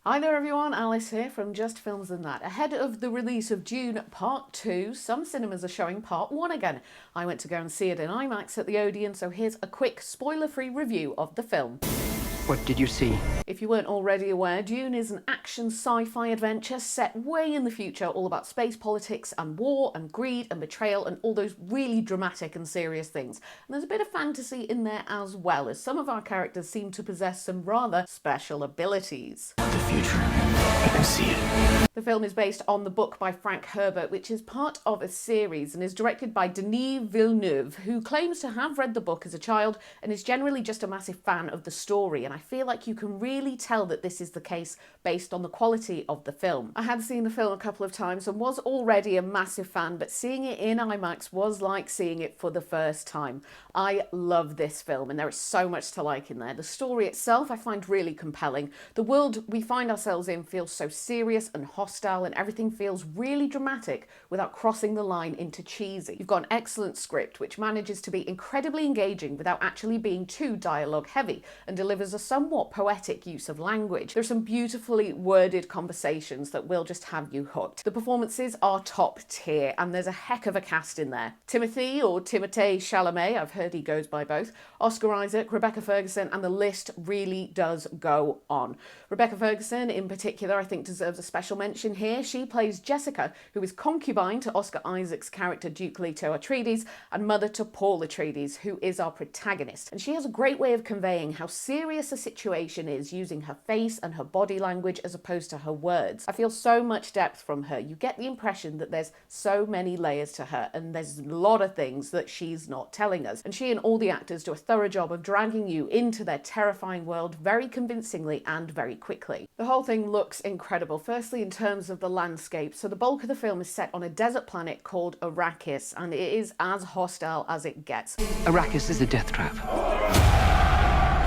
Hi there everyone, Alice here from Just Films and That. Ahead of the release of Dune Part 2, some cinemas are showing Part 1 again. I went to go and see it in IMAX at the ODEON, so here's a quick spoiler-free review of the film. What did you see? If you weren't already aware, Dune is an action sci-fi adventure set way in the future, all about space politics and war and greed and betrayal and all those really dramatic and serious things. And there's a bit of fantasy in there as well, as some of our characters seem to possess some rather special abilities. The future, I can see it. The film is based on the book by Frank Herbert, which is part of a series and is directed by Denis Villeneuve, who claims to have read the book as a child and is generally just a massive fan of the story. And I feel like you can really tell that this is the case based on the quality of the film. I had seen the film a couple of times and was already a massive fan, but seeing it in IMAX was like seeing it for the first time. I love this film and there is so much to like in there. The story itself I find really compelling. The world we find ourselves in feels so serious and hostile, and everything feels really dramatic without crossing the line into cheesy. You've got an excellent script which manages to be incredibly engaging without actually being too dialogue heavy and delivers a somewhat poetic use of language. There are some beautifully worded conversations that will just have you hooked. The performances are top tier and there's a heck of a cast in there. Timothée Chalamet, I've heard he goes by both, Oscar Isaac, Rebecca Ferguson, and the list really does go on. Rebecca Ferguson in particular I think deserves a special mention here. She plays Jessica, who is concubine to Oscar Isaac's character Duke Leto Atreides and mother to Paul Atreides, who is our protagonist. And she has a great way of conveying how serious a situation is using her face and her body language as opposed to her words. I feel so much depth from her. You get the impression that there's so many layers to her and there's a lot of things that she's not telling us. And she and all the actors do a thorough job of dragging you into their terrifying world very convincingly and very quickly. The whole thing looks incredible. Firstly, in terms of the landscape. So the bulk of the film is set on a desert planet called Arrakis, and it is as hostile as it gets. Arrakis is a death trap.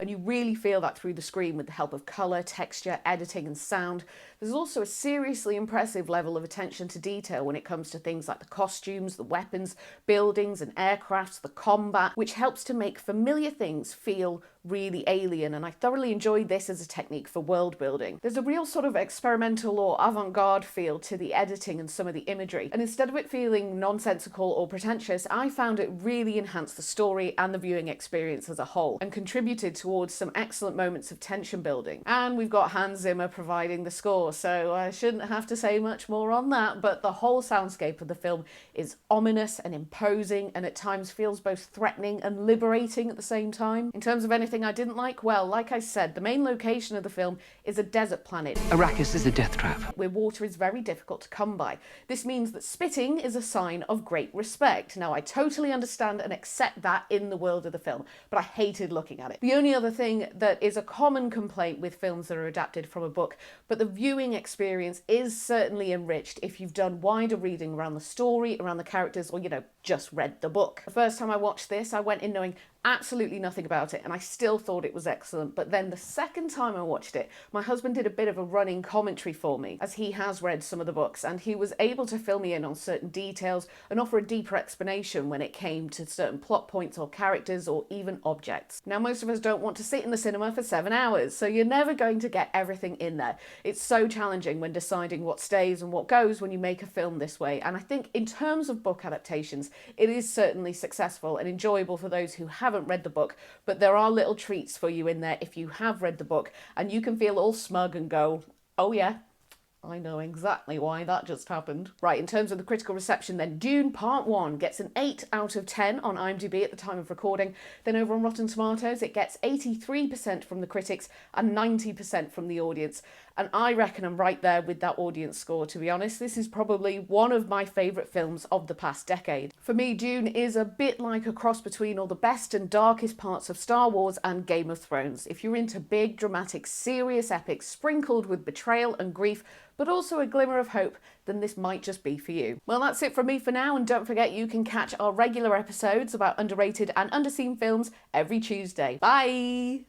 And you really feel that through the screen with the help of colour, texture, editing and sound. There's also a seriously impressive level of attention to detail when it comes to things like the costumes, the weapons, buildings and aircrafts, the combat, which helps to make familiar things feel really alien, and I thoroughly enjoyed this as a technique for world building. There's a real sort of experimental or avant-garde feel to the editing and some of the imagery, and instead of it feeling nonsensical or pretentious, I found it really enhanced the story and the viewing experience as a whole and contributed towards some excellent moments of tension building. And we've got Hans Zimmer providing the score, so I shouldn't have to say much more on that, but the whole soundscape of the film is ominous and imposing and at times feels both threatening and liberating at the same time. In terms of anything I didn't like, well, like I said, the main location of the film is a desert planet. Arrakis is a death trap. Where water is very difficult to come by. This means that spitting is a sign of great respect. Now, I totally understand and accept that in the world of the film, but I hated looking at it. The only other thing that is a common complaint with films that are adapted from a book, but the viewing experience is certainly enriched if you've done wider reading around the story, around the characters, or, just read the book. The first time I watched this, I went in knowing absolutely nothing about it and I still thought it was excellent, but then the second time I watched it, my husband did a bit of a running commentary for me as he has read some of the books and he was able to fill me in on certain details and offer a deeper explanation when it came to certain plot points or characters or even objects. Now, most of us don't want to sit in the cinema for 7 hours, so you're never going to get everything in there. It's so challenging when deciding what stays and what goes when you make a film this way, and I think in terms of book adaptations it is certainly successful and enjoyable for those who haven't read the book, but there are little treats for you in there if you have read the book, and you can feel all smug and go, oh yeah, I know exactly why that just happened. Right, in terms of the critical reception then, Dune Part 1 gets an 8 out of 10 on IMDb at the time of recording. Then over on Rotten Tomatoes, it gets 83% from the critics and 90% from the audience. And I reckon I'm right there with that audience score, to be honest. This is probably one of my favourite films of the past decade. For me, Dune is a bit like a cross between all the best and darkest parts of Star Wars and Game of Thrones. If you're into big, dramatic, serious epics sprinkled with betrayal and grief, but also a glimmer of hope, then this might just be for you. Well, that's it from me for now, and don't forget you can catch our regular episodes about underrated and underseen films every Tuesday. Bye!